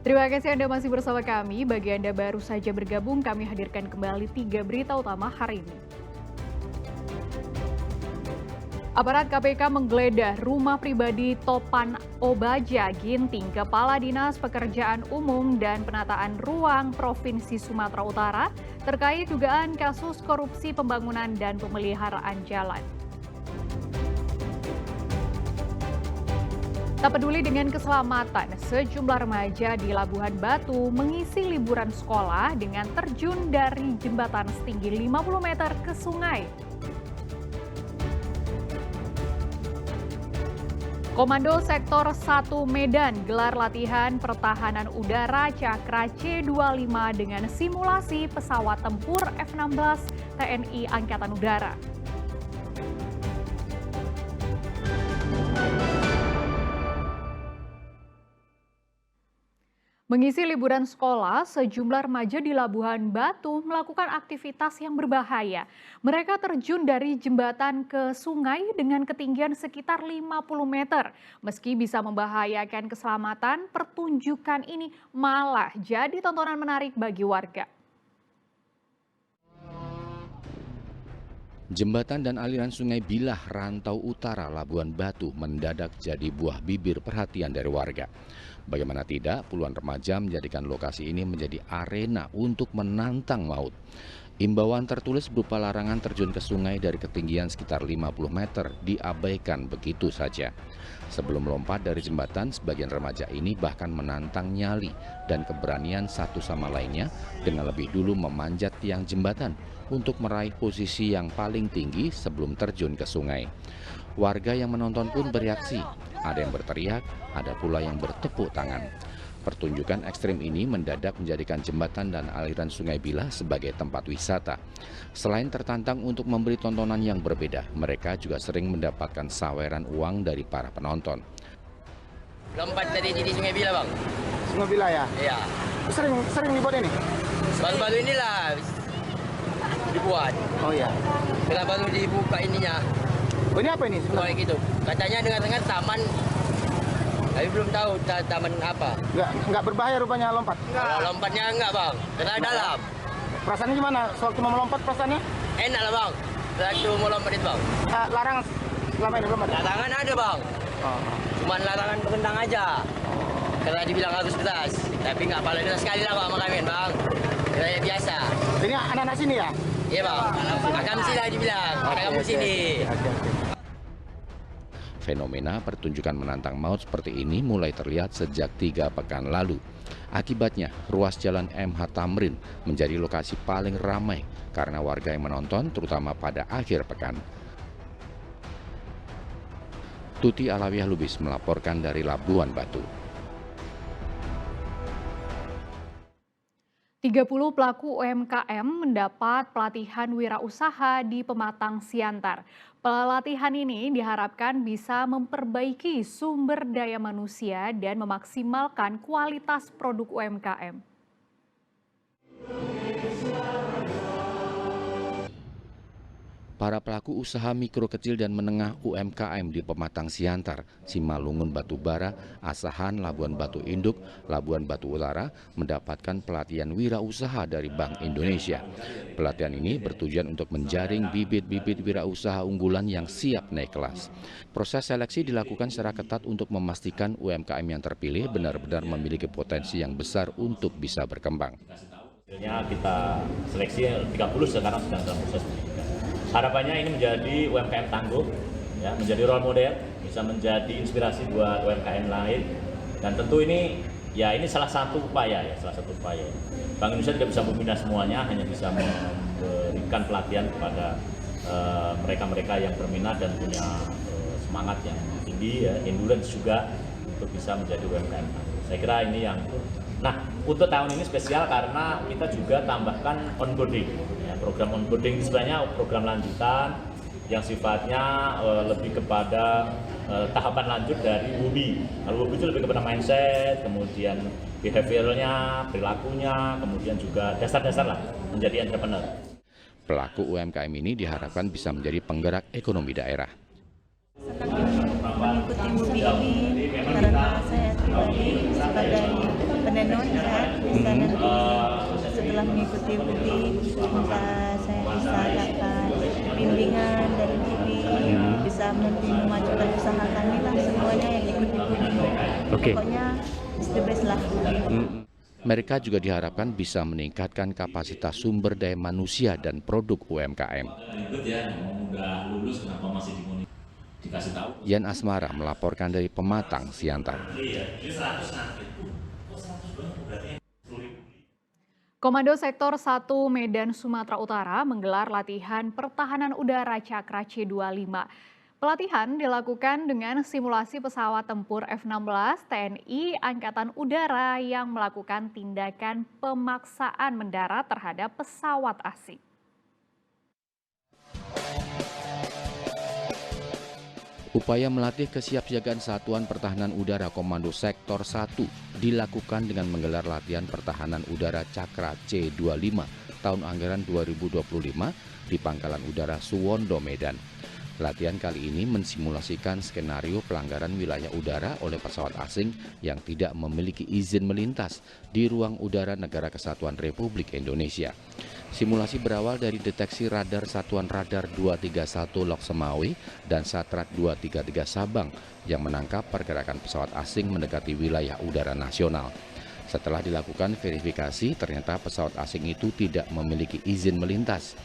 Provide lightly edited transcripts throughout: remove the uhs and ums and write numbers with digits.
Terima kasih Anda masih bersama kami. Bagi Anda baru saja bergabung, kami hadirkan kembali 3 berita utama hari ini. Aparat KPK menggeledah rumah pribadi Topan Obaja Ginting, Kepala Dinas Pekerjaan Umum dan Penataan Ruang Provinsi Sumatera Utara, terkait dugaan kasus korupsi pembangunan dan pemeliharaan jalan. Tak peduli dengan keselamatan, sejumlah remaja di Labuhan Batu mengisi liburan sekolah dengan terjun dari jembatan setinggi 50 meter ke sungai. Komando Sektor 1 Medan gelar latihan pertahanan udara Cakra C25 dengan simulasi pesawat tempur F-16 TNI Angkatan Udara. Mengisi liburan sekolah, sejumlah remaja di Labuhan Batu melakukan aktivitas yang berbahaya. Mereka terjun dari jembatan ke sungai dengan ketinggian sekitar 50 meter. Meski bisa membahayakan keselamatan, pertunjukan ini malah jadi tontonan menarik bagi warga. Jembatan dan aliran sungai Bilah, Rantau Utara, Labuhan Batu mendadak jadi buah bibir perhatian dari warga. Bagaimana tidak, puluhan remaja menjadikan lokasi ini menjadi arena untuk menantang maut. Imbauan tertulis berupa larangan terjun ke sungai dari ketinggian sekitar 50 meter diabaikan begitu saja. Sebelum melompat dari jembatan, sebagian remaja ini bahkan menantang nyali dan keberanian satu sama lainnya dengan lebih dulu memanjat tiang jembatan untuk meraih posisi yang paling tinggi sebelum terjun ke sungai. Warga yang menonton pun bereaksi, ada yang berteriak, ada pula yang bertepuk tangan. Pertunjukan ekstrim ini mendadak menjadikan jembatan dan aliran sungai Bilah sebagai tempat wisata. Selain tertantang untuk memberi tontonan yang berbeda, mereka juga sering mendapatkan saweran uang dari para penonton. Lompat tadi di Sungai Bilah, Bang. Sungai Bilah ya? Iya. Sering dibuat ini? Baru-baru inilah dibuat. Oh iya. Kenapa baru dibuka ininya? Oh, ini apa ini? Kayak gitu. Katanya dengar-dengar taman. Tapi belum tahu taman apa. Nggak berbahaya rupanya lompat? Kalau lompatnya enggak, Bang. Karena dalam. Perasaannya gimana? Sewaktu mau melompat perasaannya? Enak lah, Bang. Waktu mau lompat itu, Bang. Larangan selama ini belum ada? Larangan ada, Bang. Oh. Cuman larangan berendang aja. Karena dibilang harus keras. Tapi nggak paling keras sekali lah, Bang, sama kami, Bang. Kayak biasa. Ini anak-anak sini ya? Iya, Bang. Agam sini lah dibilang. Anak kamu sini. Oke. Fenomena pertunjukan menantang maut seperti ini mulai terlihat sejak 3 pekan lalu. Akibatnya, ruas jalan MH Tamrin menjadi lokasi paling ramai karena warga yang menonton terutama pada akhir pekan. Tuti Alawiyah Lubis melaporkan dari Labuhan Batu. 30 pelaku UMKM mendapat pelatihan wirausaha di Pematang Siantar. Pelatihan ini diharapkan bisa memperbaiki sumber daya manusia dan memaksimalkan kualitas produk UMKM. Para pelaku usaha mikro kecil dan menengah UMKM di Pematang Siantar, Simalungun Batubara, Asahan, Labuhan Batu Induk, Labuhan Batu Utara mendapatkan pelatihan wirausaha dari Bank Indonesia. Pelatihan ini bertujuan untuk menjaring bibit-bibit wirausaha unggulan yang siap naik kelas. Proses seleksi dilakukan secara ketat untuk memastikan UMKM yang terpilih benar-benar memiliki potensi yang besar untuk bisa berkembang. Kita seleksi 30 sekarang sedang dalam proses pendidikan. Harapannya ini menjadi UMKM tangguh, ya, menjadi role model, bisa menjadi inspirasi buat UMKM lain. Dan tentu ini salah satu upaya. Bank Indonesia tidak bisa membina semuanya, hanya bisa memberikan pelatihan kepada mereka-mereka yang berminat dan punya semangat yang tinggi, ya, endurance juga untuk bisa menjadi UMKM tangguh. Saya kira ini yang. Nah, untuk tahun ini spesial karena kita juga tambahkan onboarding. Program onboarding itu sebenarnya program lanjutan yang sifatnya lebih kepada tahapan lanjut dari WUBI. Kalau WUBI itu lebih kepada mindset, kemudian behavioralnya, perilakunya, kemudian juga dasar-dasar lah menjadi entrepreneur. Pelaku UMKM ini diharapkan bisa menjadi penggerak ekonomi daerah. Senang mengikuti WUBI ini karena saya pribadi sebagai pilot ya, bisa nanti setelah mengikuti uji semoga saya bisa dapat bimbingan dari TV, bisa memajukan usaha kami lah semuanya yang ikut-ikut. Pokoknya it's the best lah. Mereka juga diharapkan bisa meningkatkan kapasitas sumber daya manusia dan produk UMKM. Yan Asmara melaporkan dari Pematang, Siantar. Komando Sektor 1 Medan Sumatera Utara menggelar latihan pertahanan udara Cakra C25. Pelatihan dilakukan dengan simulasi pesawat tempur F-16 TNI Angkatan Udara yang melakukan tindakan pemaksaan mendarat terhadap pesawat asing. Upaya melatih kesiapsiagaan Satuan Pertahanan Udara Komando Sektor 1 dilakukan dengan menggelar latihan pertahanan udara Cakra C25 tahun anggaran 2025 di Pangkalan Udara Suwondo, Medan. Latihan kali ini mensimulasikan skenario pelanggaran wilayah udara oleh pesawat asing yang tidak memiliki izin melintas di ruang udara Negara Kesatuan Republik Indonesia. Simulasi berawal dari deteksi radar Satuan Radar 231 Loksemawe dan Satrat 233 Sabang yang menangkap pergerakan pesawat asing mendekati wilayah udara nasional. Setelah dilakukan verifikasi, ternyata pesawat asing itu tidak memiliki izin melintas.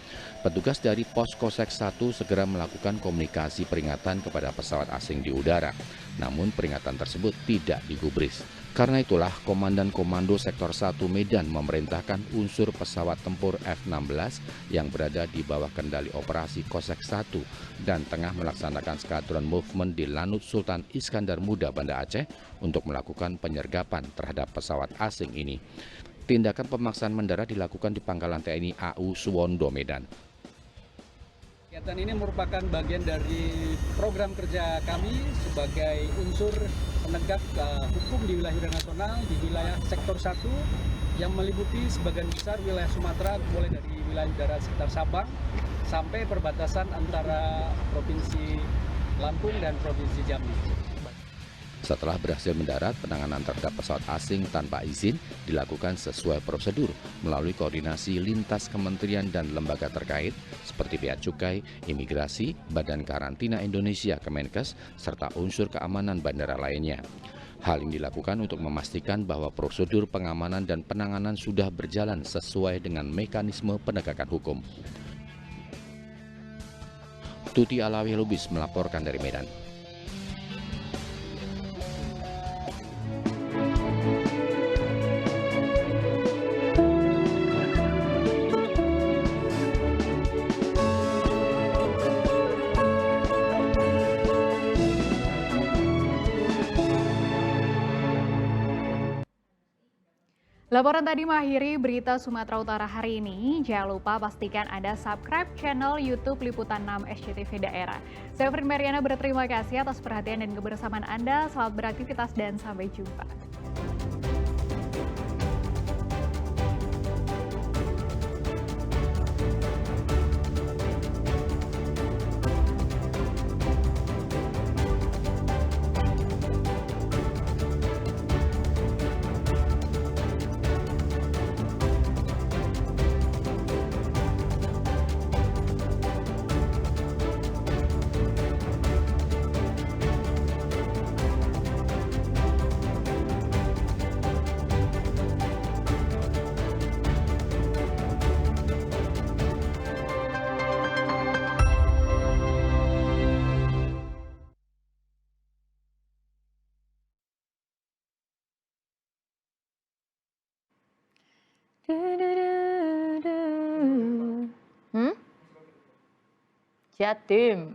Petugas dari Poskosek 1 segera melakukan komunikasi peringatan kepada pesawat asing di udara. Namun peringatan tersebut tidak digubris. Karena itulah Komandan Komando Sektor 1 Medan memerintahkan unsur pesawat tempur F-16 yang berada di bawah kendali operasi Kosek 1 dan tengah melaksanakan skadron movement di Lanut Sultan Iskandar Muda, Banda Aceh untuk melakukan penyergapan terhadap pesawat asing ini. Tindakan pemaksaan mendarat dilakukan di Pangkalan TNI AU Suwondo, Medan. Kegiatan ini merupakan bagian dari program kerja kami sebagai unsur penegak hukum di wilayah udara nasional di wilayah sektor 1 yang meliputi sebagian besar wilayah Sumatera, mulai dari wilayah udara sekitar Sabang sampai perbatasan antara Provinsi Lampung dan Provinsi Jambi. Setelah berhasil mendarat, penanganan terhadap pesawat asing tanpa izin dilakukan sesuai prosedur melalui koordinasi lintas kementerian dan lembaga terkait seperti Bea Cukai, Imigrasi, Badan Karantina Indonesia Kemenkes, serta unsur keamanan bandara lainnya. Hal ini dilakukan untuk memastikan bahwa prosedur pengamanan dan penanganan sudah berjalan sesuai dengan mekanisme penegakan hukum. Tuti Alawi Lubis melaporkan dari Medan. Laporan tadi mengakhiri berita Sumatera Utara hari ini. Jangan lupa pastikan Anda subscribe channel YouTube Liputan 6 SCTV Daerah. Saya Frin Mariana berterima kasih atas perhatian dan kebersamaan Anda. Selamat beraktivitas dan sampai jumpa. Jatim.